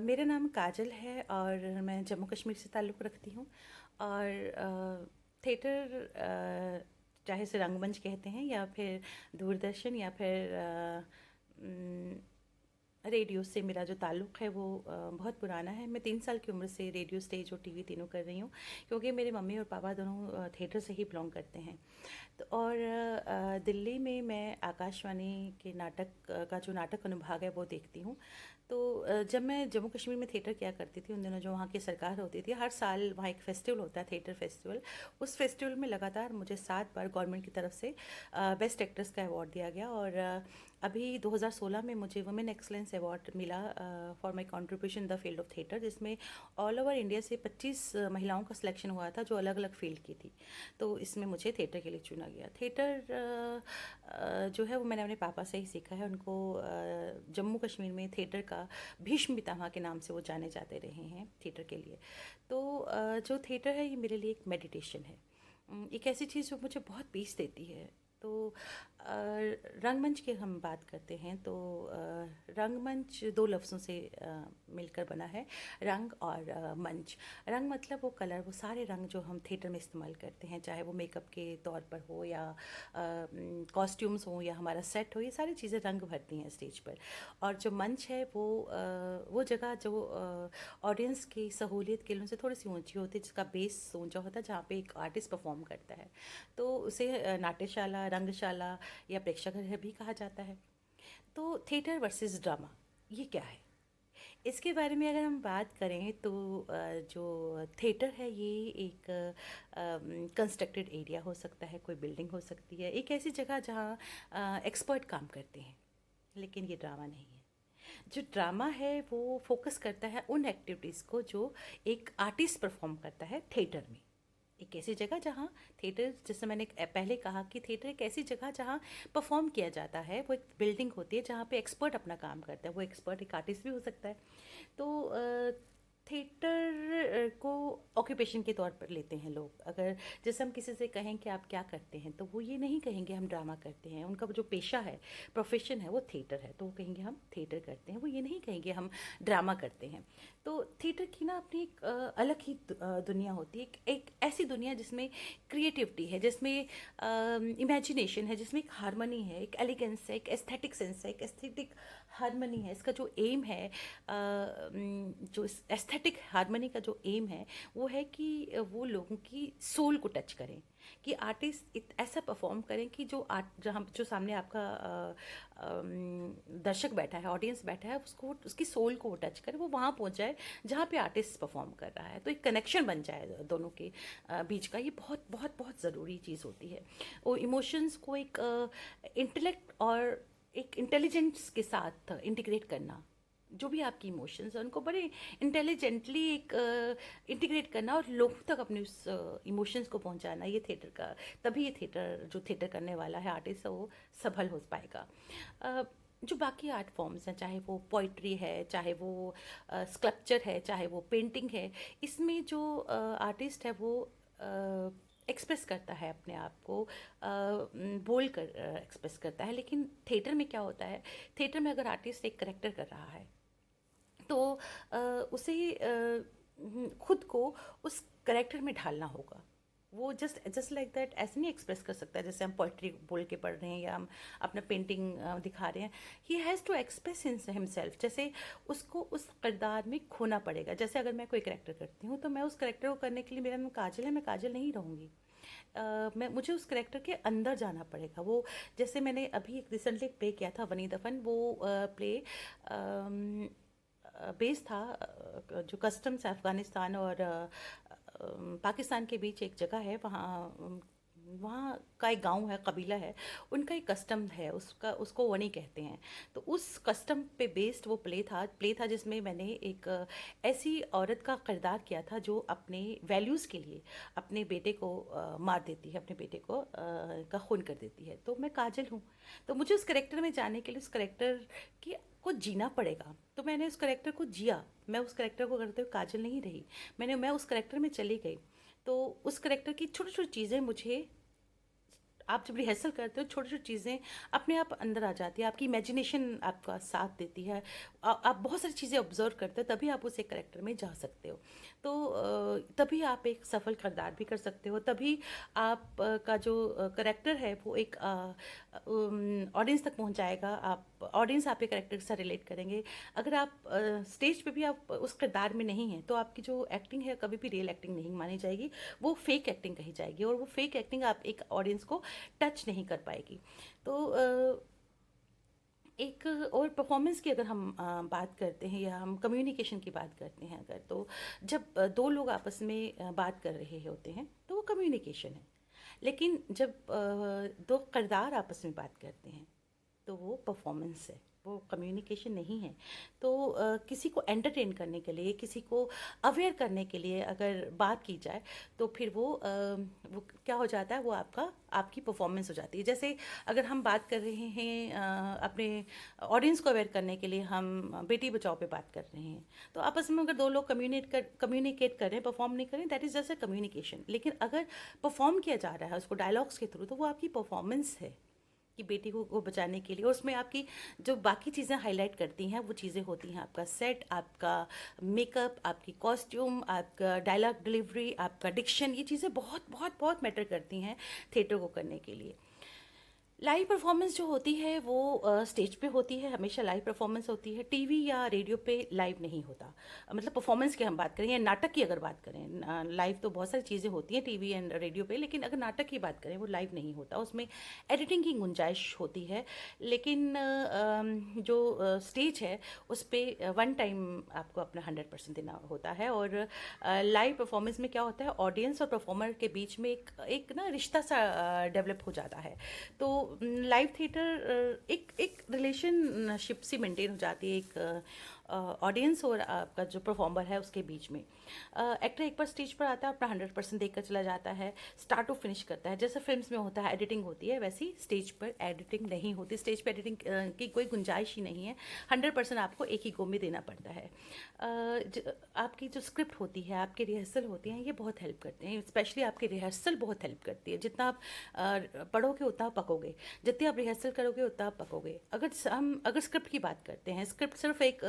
मेरा नाम काजल है और मैं जम्मू कश्मीर से ताल्लुक़ रखती हूँ। और थिएटर, चाहे इसे रंगमंच कहते हैं या फिर दूरदर्शन या फिर रेडियो से मेरा जो ताल्लुक़ है वो बहुत पुराना है। मैं 3 साल की उम्र से रेडियो, स्टेज और टीवी तीनों कर रही हूँ, क्योंकि मेरे मम्मी और पापा दोनों थिएटर से ही बिलोंग करते हैं। तो और दिल्ली में मैं आकाशवाणी के नाटक का जो नाटक अनुभाग है वो देखती हूँ। तो जब मैं जम्मू कश्मीर में थिएटर किया करती थी, उन दिनों जो वहाँ की सरकार होती थी, हर साल वहाँ एक फेस्टिवल होता है, थिएटर फेस्टिवल। उस फेस्टिवल में लगातार मुझे 7 बार गवर्नमेंट की तरफ से बेस्ट एक्ट्रेस का अवार्ड दिया गया। और अभी 2016 में मुझे वुमेन एक्सलेंस अवार्ड मिला for my contribution in the field of theatre, जिसमें ऑल ओवर इंडिया से 25 महिलाओं का सिलेक्शन हुआ था जो अलग अलग फील्ड की थी। तो इसमें मुझे थिएटर के लिए चुना गया। थिएटर जो है वो मैंने अपने पापा से ही सीखा है। उनको जम्मू कश्मीर में थिएटर का भीष्म पितामह के नाम से वो जाने जाते रहे हैं थिएटर के लिए। तो जो थिएटर है ये मेरे लिए एक मेडिटेशन है, एक ऐसी चीज़ जो मुझे बहुत पीस देती है। तो रंगमंच की हम बात करते हैं तो रंगमंच 2 लफ्ज़ों से मिलकर बना है, रंग और मंच। रंग मतलब वो कलर, वो सारे रंग जो हम थिएटर में इस्तेमाल करते हैं, चाहे वो मेकअप के तौर पर हो या कॉस्ट्यूम्स हो या हमारा सेट हो, ये सारी चीज़ें रंग भरती हैं स्टेज पर। और जो मंच है वो जगह जो ऑडियंस की सहूलियत के लिए उनसे थोड़ी सी ऊंची होती है, जिसका बेस ऊंचा होता है, जहाँ पे एक आर्टिस्ट परफॉर्म करता है। तो उसे नाट्यशाला, रंगशाला या प्रेक्षागृह भी कहा जाता है। तो थिएटर वर्सेस ड्रामा, ये क्या है? इसके बारे में अगर हम बात करें तो जो थिएटर है ये एक कंस्ट्रक्टेड एरिया हो सकता है, कोई बिल्डिंग हो सकती है, एक ऐसी जगह जहाँ एक्सपर्ट काम करते हैं। लेकिन ये ड्रामा नहीं है। जो ड्रामा है वो फोकस करता है उन एक्टिविटीज़ को जो एक आर्टिस्ट परफॉर्म करता है थिएटर में। एक ऐसी जगह जहाँ थिएटर, जैसे मैंने पहले कहा कि थिएटर एक ऐसी जगह जहाँ परफॉर्म किया जाता है, वो एक बिल्डिंग होती है जहाँ पे एक्सपर्ट अपना काम करता है। वो एक्सपर्ट एक आर्टिस्ट भी हो सकता है। तो थिएटर को ऑक्यूपेशन के तौर पर लेते हैं लोग। अगर जैसे हम किसी से कहें कि आप क्या करते हैं, तो वो ये नहीं कहेंगे हम ड्रामा करते हैं। उनका जो पेशा है, प्रोफेशन है, वो थिएटर है, तो वो कहेंगे हम थिएटर करते हैं। वो ये नहीं कहेंगे हम ड्रामा करते हैं। तो थिएटर की ना अपनी एक अलग ही दुनिया होती है, एक ऐसी दुनिया जिसमें क्रिएटिविटी है, जिसमें इमेजिनेशन है, जिसमें एक हारमनी है, एक एलिगेंस है, एक एस्थेटिक सेंस है, एक एस्थेटिक हारमनी है। इसका जो एम है, जो एस्थेटिक हारमनी का जो एम है, वो है कि वो लोगों की सोल को टच करें, कि आर्टिस्ट ऐसा परफॉर्म करें कि जो जहाँ जो सामने आपका दर्शक बैठा है, ऑडियंस बैठा है, उसको, उसकी सोल को वो टच करे, वो वहाँ पहुँच जाए जहाँ पे आर्टिस्ट परफॉर्म कर रहा है। तो एक कनेक्शन बन जाए दोनों के बीच का। ये बहुत बहुत बहुत ज़रूरी चीज़ होती है। वो इमोशंस को एक इंटेलेक्ट और एक इंटेलिजेंस के साथ इंटीग्रेट करना, जो भी आपकी इमोशंस हैं उनको बड़े इंटेलिजेंटली एक इंटीग्रेट करना और लोगों तक अपने उस इमोशंस को पहुंचाना, ये थिएटर का, तभी ये थिएटर, जो थिएटर करने वाला है आर्टिस्ट है, वो सफल हो पाएगा। अ, जो बाकी आर्ट फॉर्म्स हैं, चाहे वो पोइट्री है, चाहे वो स्कल्पचर है, चाहे वो पेंटिंग है, इसमें जो आर्टिस्ट है वो एक्सप्रेस करता है अपने आप को, बोल कर एक्सप्रेस करता है। लेकिन थिएटर में क्या होता है, थिएटर में अगर आर्टिस्ट एक करेक्टर कर रहा है तो उसे खुद को उस करेक्टर में ढालना होगा। वो जस्ट जस्ट लाइक दैट ऐसे नहीं एक्सप्रेस कर सकता है जैसे हम पोइट्री बोल के पढ़ रहे हैं या हम अपना पेंटिंग दिखा रहे हैं। He has to express himself, जैसे उसको उस किरदार में खोना पड़ेगा। जैसे अगर मैं कोई करेक्टर करती हूँ तो मैं उस करेक्टर को करने के लिए, मेरा नाम काजल है, मैं काजल नहीं रहूँगी। मैं मुझे उस करेक्टर के अंदर जाना पड़ेगा। वो, जैसे मैंने अभी एक रिसेंटली एक प्ले किया था, वनी दफन। वो प्ले बेस था जो कस्टम्स अफ़गानिस्तान और पाकिस्तान के बीच एक जगह है, वहाँ वहाँ का एक गांव है, कबीला है, उनका एक कस्टम है, उसका, उसको वनी कहते हैं। तो उस कस्टम पे बेस्ड वो प्ले था जिसमें मैंने एक ऐसी औरत का किरदार किया था जो अपने वैल्यूज़ के लिए अपने बेटे को मार देती है, अपने बेटे को का खून कर देती है। तो मैं काजल हूँ। तो मुझे उस करेक्टर में जाने के लिए उस करेक्टर की को जीना पड़ेगा। तो मैंने उस करेक्टर को जिया। मैं उस करेक्टर को करते हुए काजल नहीं रही, मैं उस करेक्टर में चली गई। तो उस करेक्टर की छोटी छोटी चीज़ें मुझे आप जब रिहर्सल करते हो छोटी छोटी चीज़ें अपने आप अंदर आ जाती है, आपकी इमेजिनेशन आपका साथ देती है। आप बहुत सारी चीज़ें ऑब्जर्व करते हो, तभी आप उस एक करेक्टर में जा सकते हो। तो तभी आप एक सफल किरदार भी कर सकते हो, तभी आप का जो करेक्टर है वो एक ऑडियंस तक पहुंच जाएगा। आप ऑडियंस आपके करेक्टर के साथ रिलेट करेंगे। अगर आप स्टेज पे भी आप उस किरदार में नहीं हैं तो आपकी जो एक्टिंग है कभी भी रियल एक्टिंग नहीं मानी जाएगी, वो फेक एक्टिंग कही जाएगी, और वो फेक एक्टिंग आप एक ऑडियंस को टच नहीं कर पाएगी। तो एक और परफॉर्मेंस की अगर हम बात करते हैं, या हम कम्युनिकेशन की बात करते हैं अगर, तो जब दो लोग आपस में बात कर रहे होते हैं तो वो कम्युनिकेशन है। लेकिन जब दो किरदार आपस में बात करते हैं तो वो परफॉर्मेंस है, वो कम्युनिकेशन नहीं है। तो किसी को एंटरटेन करने के लिए, किसी को अवेयर करने के लिए अगर बात की जाए तो फिर वो क्या हो जाता है, वो आपकी परफॉर्मेंस हो जाती है। जैसे अगर हम बात कर रहे हैं अपने ऑडियंस को अवेयर करने के लिए, हम बेटी बचाओ पे बात कर रहे हैं, तो आपस में अगर दो लोग कम्युनिकेट कर रहे हैं, परफॉर्म नहीं कर रहे हैं, that is just a communication. लेकिन अगर परफॉर्म किया जा रहा है उसको डायलॉग्स के थ्रू, तो वो आपकी परफॉर्मेंस है कि बेटी को बचाने के लिए। और उसमें आपकी जो बाकी चीज़ें हाईलाइट करती हैं वो चीज़ें होती हैं आपका सेट, आपका मेकअप, आपकी कॉस्ट्यूम, आपका डायलॉग डिलीवरी, आपका डिक्शन। ये चीज़ें बहुत बहुत बहुत मैटर करती हैं थिएटर को करने के लिए। लाइव परफॉर्मेंस जो होती है वो स्टेज पे होती है, हमेशा लाइव परफॉर्मेंस होती है। टीवी या रेडियो पे लाइव नहीं होता। मतलब परफॉर्मेंस की हम बात करें या नाटक की अगर बात करें, लाइव तो बहुत सारी चीज़ें होती हैं टीवी एंड रेडियो पे, लेकिन अगर नाटक की बात करें वो लाइव नहीं होता, उसमें एडिटिंग की गुंजाइश होती है। लेकिन जो स्टेज है उस पर वन टाइम आपको अपना 100% देना होता है। और लाइव परफॉर्मेंस में क्या होता है, ऑडियंस और परफॉर्मर के बीच में एक एक ना रिश्ता सा डेवलप हो जाता है। तो लाइव थिएटर एक एक रिलेशनशिप सी मेंटेन हो जाती है, एक ऑडियंस और आपका जो परफॉर्मर है उसके बीच में। एक्टर एक बार स्टेज पर आता है, अपना 100% देकर चला जाता है, स्टार्ट टू फिनिश करता है। जैसे फिल्म्स में होता है एडिटिंग होती है, वैसी स्टेज पर एडिटिंग नहीं होती। स्टेज पर एडिटिंग की कोई गुंजाइश ही नहीं है, 100% आपको एक ही गो में देना पड़ता है। आपकी जो स्क्रिप्ट होती है, आपकी रिहर्सल होती हैं, ये बहुत हेल्प करते हैं। स्पेशली आपकी रिहर्सल बहुत हेल्प करती है। जितना आप पढ़ोगे उतना आप पकोगे, जितनी आप रिहर्सल करोगे उतना आप पकोगे। अगर स्क्रिप्ट की बात करते हैं, स्क्रिप्ट सिर्फ एक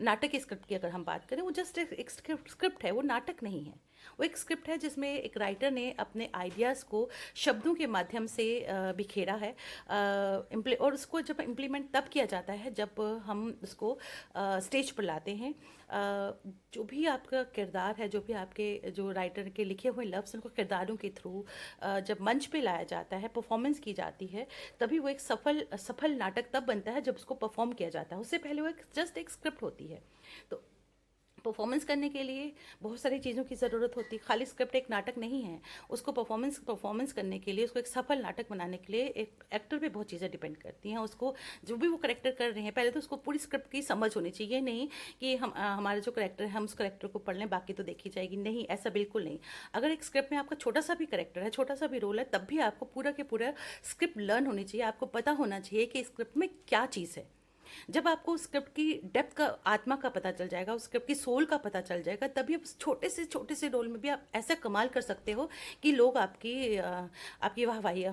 नाटक की स्क्रिप्ट की अगर हम बात करें, वो जस्ट एक स्क्रिप्ट है, वो नाटक नहीं है। वो एक स्क्रिप्ट है जिसमें एक राइटर ने अपने आइडियाज़ को शब्दों के माध्यम से बिखेरा है। और उसको जब इम्प्लीमेंट तब किया जाता है जब हम उसको स्टेज पर लाते हैं। जो भी आपका किरदार है, जो भी आपके जो राइटर के लिखे हुए लफ्ज़, उनको किरदारों के थ्रू जब मंच पे लाया जाता है, परफॉर्मेंस की जाती है, तभी वो एक सफल नाटक तब बनता है जब उसको परफॉर्म किया जाता है। उससे पहले वो जस्ट एक स्क्रिप्ट होती है। तो परफॉर्मेंस करने के लिए बहुत सारी चीज़ों की ज़रूरत होती है, खाली स्क्रिप्ट एक नाटक नहीं है। उसको परफॉर्मेंस करने के लिए, उसको एक सफल नाटक बनाने के लिए एक एक्टर पे बहुत चीज़ें डिपेंड करती हैं। उसको जो भी वो करेक्टर कर रहे हैं, पहले तो उसको पूरी स्क्रिप्ट की समझ होनी चाहिए। नहीं कि हमारे जो करेक्टर है हम उस करेक्टर को पढ़ लें, बाकी तो देखी जाएगी, नहीं, ऐसा बिल्कुल नहीं। अगर एक स्क्रिप्ट में आपका छोटा सा भी करेक्टर है, छोटा सा भी रोल है, तब भी आपको पूरा के पूरा स्क्रिप्ट लर्न होनी चाहिए। आपको पता होना चाहिए कि स्क्रिप्ट में क्या चीज़ है। जब आपको स्क्रिप्ट की डेप्थ का, आत्मा का पता चल जाएगा, उस स्क्रिप्ट की सोल का पता चल जाएगा, तभी आप छोटे से रोल में भी आप ऐसा कमाल कर सकते हो कि लोग आपकी वाहवाही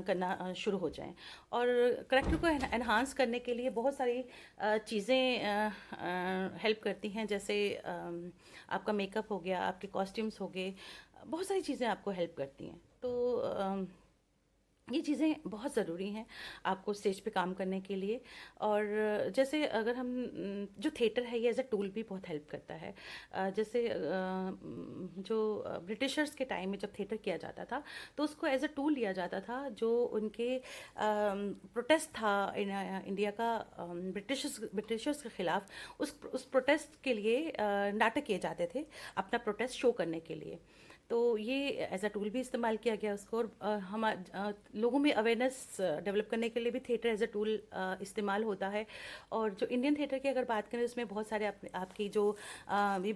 करना शुरू हो जाएं। और करेक्टर को एनहांस करने के लिए बहुत सारी चीज़ें हेल्प करती हैं। जैसे आपका मेकअप हो गया, आपके कॉस्ट्यूम्स हो गए, बहुत सारी चीज़ें आपको हेल्प करती हैं। तो ये चीज़ें बहुत ज़रूरी हैं आपको स्टेज पे काम करने के लिए। और जैसे अगर हम जो थिएटर है, ये एज अ टूल भी बहुत हेल्प करता है। जैसे जो ब्रिटिशर्स के टाइम में जब थिएटर किया जाता था, तो उसको एज अ टूल लिया जाता था। जो उनके प्रोटेस्ट था इंडिया का ब्रिटिशर्स के ख़िलाफ़, उस प्रोटेस्ट के लिए नाटक किए जाते थे अपना प्रोटेस्ट शो करने के लिए। तो ये एज अ टूल भी इस्तेमाल किया गया उसको। और लोगों में अवेयरनेस डेवलप करने के लिए भी थिएटर एज अ टूल इस्तेमाल होता है। और जो इंडियन थिएटर की अगर बात करें, उसमें बहुत सारे आपकी जो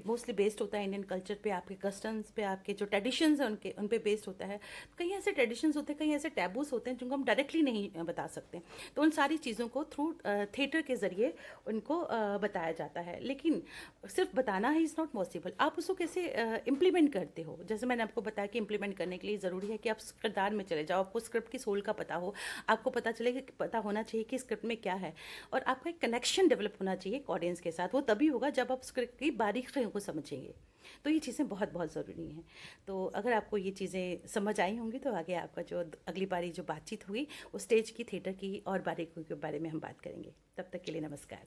मोस्टली बेस्ड होता है इंडियन कल्चर पे, आपके कस्टम्स पे, आपके जो ट्रेडिशंस हैं उन पे बेस्ड होता है। कई ऐसे ट्रेडिशंस होते हैं, कई ऐसे टैबूस होते हैं जिनको हम डायरेक्टली नहीं बता सकते। तो उन सारी चीज़ों को थ्रू थिएटर के ज़रिए उनको बताया जाता है। लेकिन सिर्फ बताना ही इज़ नॉट पॉसिबल, आप उसको कैसे इम्प्लीमेंट करते हो। जैसे जैसे मैंने आपको बताया कि इम्प्लीमेंट करने के लिए ज़रूरी है कि आप किरदार में चले जाओ, आपको स्क्रिप्ट की सोल का पता हो, आपको पता होना चाहिए कि स्क्रिप्ट में क्या है, और आपका एक कनेक्शन डेवलप होना चाहिए एक ऑडियंस के साथ। वो तभी होगा जब आप स्क्रिप्ट की बारीकियों को समझेंगे। तो ये चीज़ें बहुत बहुत ज़रूरी हैं। तो अगर आपको ये चीज़ें समझ आई होंगी तो आगे आपका जो अगली बारी जो बातचीत होगी वो स्टेज की, थिएटर की और बारीकियों के बारे में हम बात करेंगे। तब तक के लिए नमस्कार।